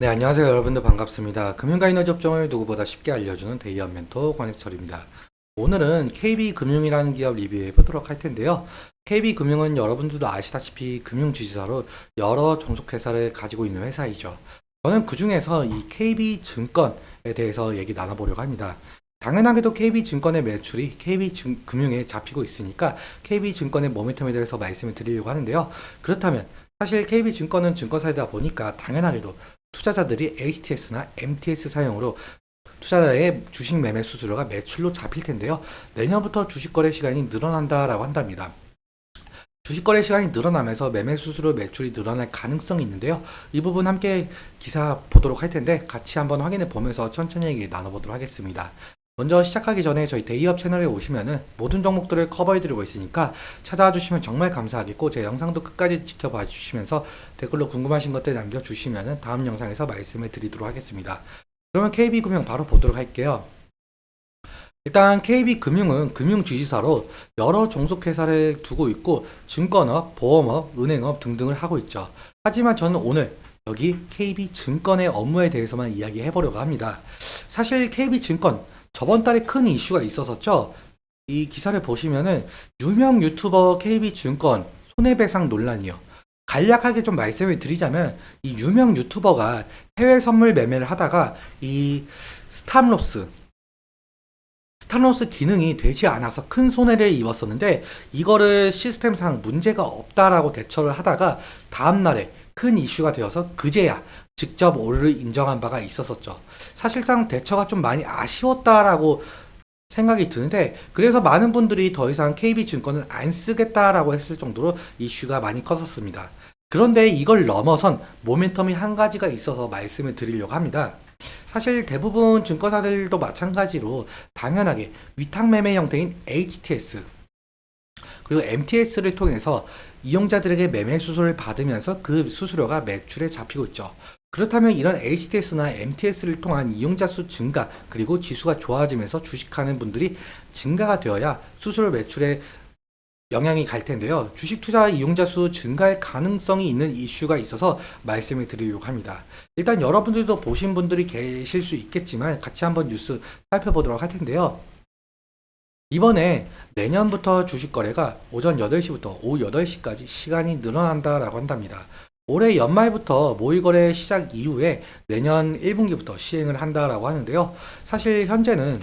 네, 안녕하세요. 여러분들 반갑습니다. 금융과 이너지 업종을 누구보다 쉽게 알려주는 데이업 멘토 권혁철입니다. 오늘은 KB금융이라는 기업 리뷰해 보도록 할 텐데요. KB금융은 여러분들도 아시다시피 금융주지사로 여러 종속회사를 가지고 있는 회사이죠. 저는 그중에서 이 KB증권에 대해서 얘기 나눠보려고 합니다. 당연하게도 KB증권의 매출이 KB금융에 잡히고 있으니까 KB증권의 모멘텀에 대해서 말씀을 드리려고 하는데요. 그렇다면 사실 KB증권은 증권사이다 보니까 당연하게도 투자자들이 HTS나 MTS 사용으로 투자자의 주식 매매 수수료가 매출로 잡힐 텐데요. 내년부터 주식 거래 시간이 늘어난다라고 한답니다. 주식 거래 시간이 늘어나면서 매매 수수료 매출이 늘어날 가능성이 있는데요. 이 부분 함께 기사 보도록 할 텐데 같이 한번 확인해 보면서 천천히 얘기 나눠보도록 하겠습니다. 먼저 시작하기 전에 저희 데이업 채널에 오시면은 모든 종목들을 커버해드리고 있으니까 찾아와 주시면 정말 감사하겠고 제 영상도 끝까지 지켜봐 주시면서 댓글로 궁금하신 것들 남겨주시면은 다음 영상에서 말씀을 드리도록 하겠습니다. 그러면 KB금융 바로 보도록 할게요. 일단 KB금융은 금융주지사로 여러 종속회사를 두고 있고 증권업, 보험업, 은행업 등등을 하고 있죠. 하지만 저는 오늘 여기 KB증권의 업무에 대해서만 이야기해 보려고 합니다. 사실 KB증권 저번 달에 큰 이슈가 있었었죠. 이 기사를 보시면은 유명 유튜버 KB증권 손해배상 논란이요. 간략하게 좀 말씀을 드리자면 이 유명 유튜버가 해외 선물 매매를 하다가 이 스탑로스 기능이 되지 않아서 큰 손해를 입었었는데 이거를 시스템상 문제가 없다라고 대처를 하다가 다음날에 큰 이슈가 되어서 그제야 직접 오류를 인정한 바가 있었었죠. 사실상 대처가 좀 많이 아쉬웠다라고 생각이 드는데 그래서 많은 분들이 더 이상 KB증권은 안 쓰겠다라고 했을 정도로 이슈가 많이 컸었습니다. 그런데 이걸 넘어선 모멘텀이 한 가지가 있어서 말씀을 드리려고 합니다. 사실 대부분 증권사들도 마찬가지로 당연하게 위탁매매 형태인 HTS 그리고 MTS를 통해서 이용자들에게 매매 수수료를 받으면서 그 수수료가 매출에 잡히고 있죠. 그렇다면 이런 HTS나 MTS를 통한 이용자 수 증가 그리고 지수가 좋아지면서 주식하는 분들이 증가가 되어야 수수료 매출에 영향이 갈 텐데요. 주식 투자 이용자 수 증가할 가능성이 있는 이슈가 있어서 말씀을 드리려고 합니다. 일단 여러분들도 보신 분들이 계실 수 있겠지만 같이 한번 뉴스 살펴보도록 할 텐데요. 이번에 내년부터 주식 거래가 오전 8시부터 오후 8시까지 시간이 늘어난다라고 한답니다. 올해 연말부터 모의 거래 시작 이후에 내년 1분기부터 시행을 한다라고 하는데요. 사실 현재는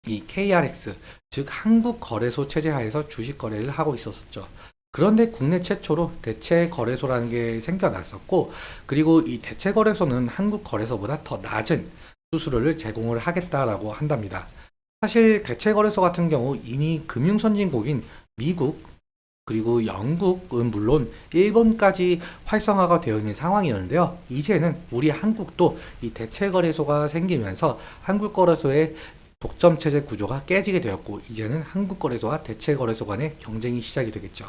이 KRX, 즉 한국거래소 체제 하에서 주식 거래를 하고 있었죠. 그런데 국내 최초로 대체거래소라는 게 생겨났었고, 그리고 이 대체거래소는 한국거래소보다 더 낮은 수수료를 제공을 하겠다라고 한답니다. 사실 대체거래소 같은 경우 이미 금융선진국인 미국, 그리고 영국은 물론 일본까지 활성화가 되어 있는 상황이었는데요. 이제는 우리 한국도 이 대체거래소가 생기면서 한국거래소의 독점체제 구조가 깨지게 되었고 이제는 한국거래소와 대체거래소 간의 경쟁이 시작이 되겠죠.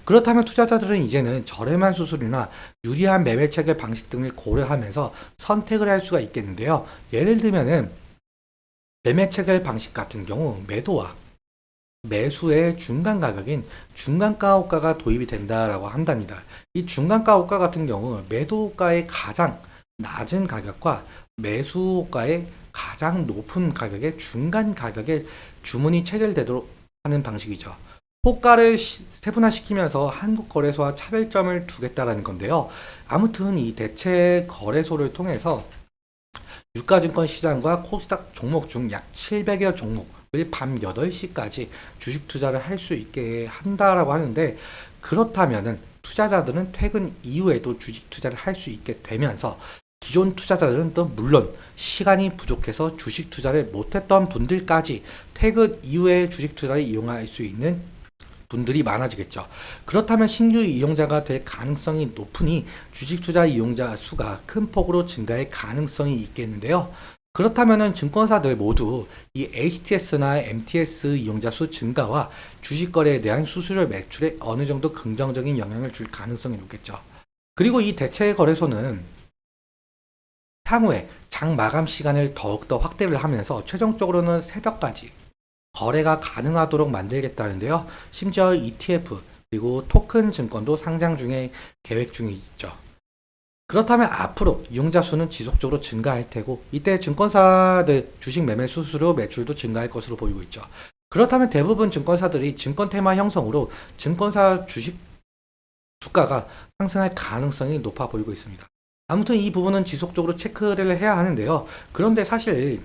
그렇다면 투자자들은 이제는 저렴한 수수료나 유리한 매매 체결 방식 등을 고려하면서 선택을 할 수가 있겠는데요. 예를 들면은 매매 체결 방식 같은 경우 매도와 매수의 중간 가격인 중간가옥가가 도입이 된다라고 한답니다. 이 중간가옥가 같은 경우 매도가의 가장 낮은 가격과 매수가의 가장 높은 가격의 중간 가격에 주문이 체결되도록 하는 방식이죠. 호가를 세분화시키면서 한국거래소와 차별점을 두겠다라는 건데요. 아무튼 이 대체 거래소를 통해서 유가증권 시장과 코스닥 종목 중 약 700여 종목을 밤 8시까지 주식 투자를 할 수 있게 한다라고 하는데 그렇다면은 투자자들은 퇴근 이후에도 주식 투자를 할 수 있게 되면서 기존 투자자들은 또 물론 시간이 부족해서 주식 투자를 못했던 분들까지 퇴근 이후에 주식 투자를 이용할 수 있는 분들이 많아지겠죠. 그렇다면 신규 이용자가 될 가능성이 높으니 주식 투자 이용자 수가 큰 폭으로 증가할 가능성이 있겠는데요. 그렇다면은 증권사들 모두 이 HTS나 MTS 이용자 수 증가와 주식 거래에 대한 수수료 매출에 어느 정도 긍정적인 영향을 줄 가능성이 높겠죠. 그리고 이 대체 거래소는 향후에 장 마감 시간을 더욱더 확대를 하면서 최종적으로는 새벽까지 거래가 가능하도록 만들겠다는데요. 심지어 ETF 그리고 토큰 증권도 상장 중에 계획 중에 있죠. 그렇다면 앞으로 이용자 수는 지속적으로 증가할 테고 이때 증권사들 주식 매매 수수료 매출도 증가할 것으로 보이고 있죠. 그렇다면 대부분 증권사들이 증권 테마 형성으로 증권사 주식 주가가 상승할 가능성이 높아 보이고 있습니다. 아무튼 이 부분은 지속적으로 체크를 해야 하는데요. 그런데 사실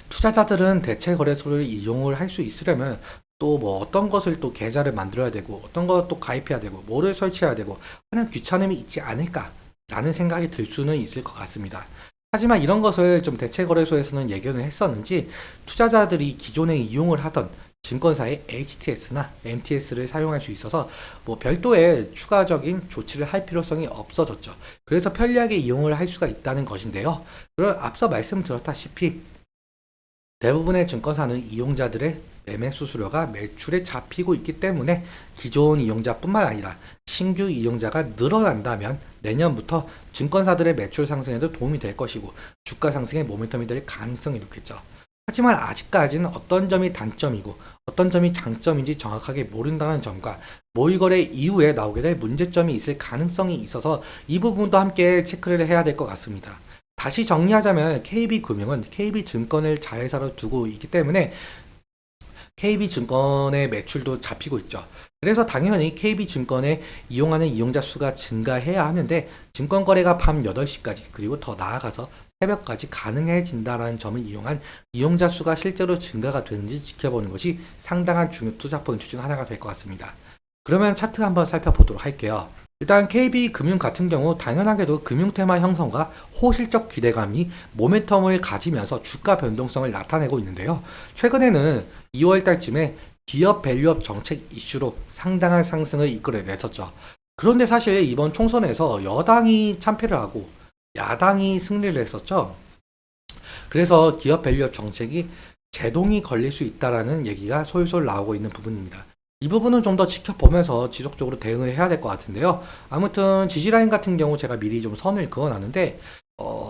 투자자들은 대체 거래소를 이용을 할 수 있으려면 또 뭐 어떤 것을 또 계좌를 만들어야 되고 어떤 것도 가입해야 되고 뭐를 설치해야 되고 하는 귀찮음이 있지 않을까라는 생각이 들 수는 있을 것 같습니다. 하지만 이런 것을 좀 대체 거래소에서는 예견을 했었는지 투자자들이 기존에 이용을 하던 증권사의 HTS나 MTS를 사용할 수 있어서 뭐 별도의 추가적인 조치를 할 필요성이 없어졌죠. 그래서 편리하게 이용을 할 수가 있다는 것인데요. 그럼 앞서 말씀드렸다시피 대부분의 증권사는 이용자들의 매매 수수료가 매출에 잡히고 있기 때문에 기존 이용자뿐만 아니라 신규 이용자가 늘어난다면 내년부터 증권사들의 매출 상승에도 도움이 될 것이고 주가 상승의 모멘텀이 될 가능성이 높겠죠. 하지만 아직까지는 어떤 점이 단점이고 어떤 점이 장점인지 정확하게 모른다는 점과 모의거래 이후에 나오게 될 문제점이 있을 가능성이 있어서 이 부분도 함께 체크를 해야 될 것 같습니다. 다시 정리하자면 KB금융은 KB증권을 자회사로 두고 있기 때문에 KB증권의 매출도 잡히고 있죠. 그래서 당연히 KB증권에 이용하는 이용자 수가 증가해야 하는데 증권 거래가 밤 8시까지 그리고 더 나아가서 새벽까지 가능해진다는 점을 이용한 이용자 수가 실제로 증가가 되는지 지켜보는 것이 상당한 중요 투자 포인트 중 하나가 될 것 같습니다. 그러면 차트 한번 살펴보도록 할게요. 일단 KB금융 같은 경우 당연하게도 금융 테마 형성과 호실적 기대감이 모멘텀을 가지면서 주가 변동성을 나타내고 있는데요. 최근에는 2월 달쯤에 기업 밸류업 정책 이슈로 상당한 상승을 이끌어냈었죠. 그런데 사실 이번 총선에서 여당이 참패를 하고 야당이 승리를 했었죠. 그래서 기업 밸류업 정책이 제동이 걸릴 수 있다라는 얘기가 솔솔 나오고 있는 부분입니다. 이 부분은 좀 더 지켜보면서 지속적으로 대응을 해야 될 것 같은데요. 아무튼 지지라인 같은 경우 제가 미리 좀 선을 그어놨는데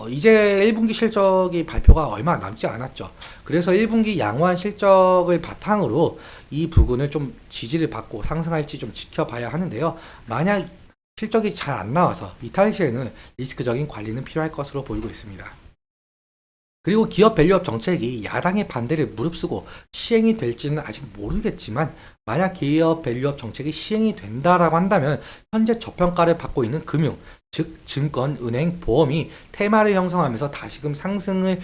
이제 1분기 실적이 발표가 얼마 남지 않았죠. 그래서 1분기 양호한 실적을 바탕으로 이 부분을 좀 지지를 받고 상승할지 좀 지켜봐야 하는데요. 만약 실적이 잘 안 나와서 이탈 시에는 리스크적인 관리는 필요할 것으로 보이고 있습니다. 그리고 기업 밸류업 정책이 야당의 반대를 무릅쓰고 시행이 될지는 아직 모르겠지만 만약 기업 밸류업 정책이 시행이 된다라고 한다면 현재 저평가를 받고 있는 금융, 즉 증권, 은행, 보험이 테마를 형성하면서 다시금 상승을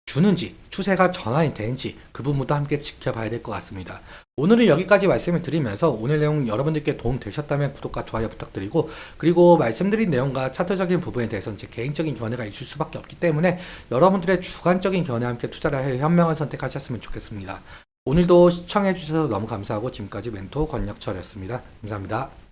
주는지 추세가 전환이 되는지 그 부분도 함께 지켜봐야 될 것 같습니다. 오늘은 여기까지 말씀을 드리면서 오늘 내용 여러분들께 도움 되셨다면 구독과 좋아요 부탁드리고 그리고 말씀드린 내용과 차트적인 부분에 대해서는 제 개인적인 견해가 있을 수밖에 없기 때문에 여러분들의 주관적인 견해와 함께 투자를 해 현명한 선택하셨으면 좋겠습니다. 오늘도 시청해 주셔서 너무 감사하고 지금까지 멘토 권혁철이었습니다. 감사합니다.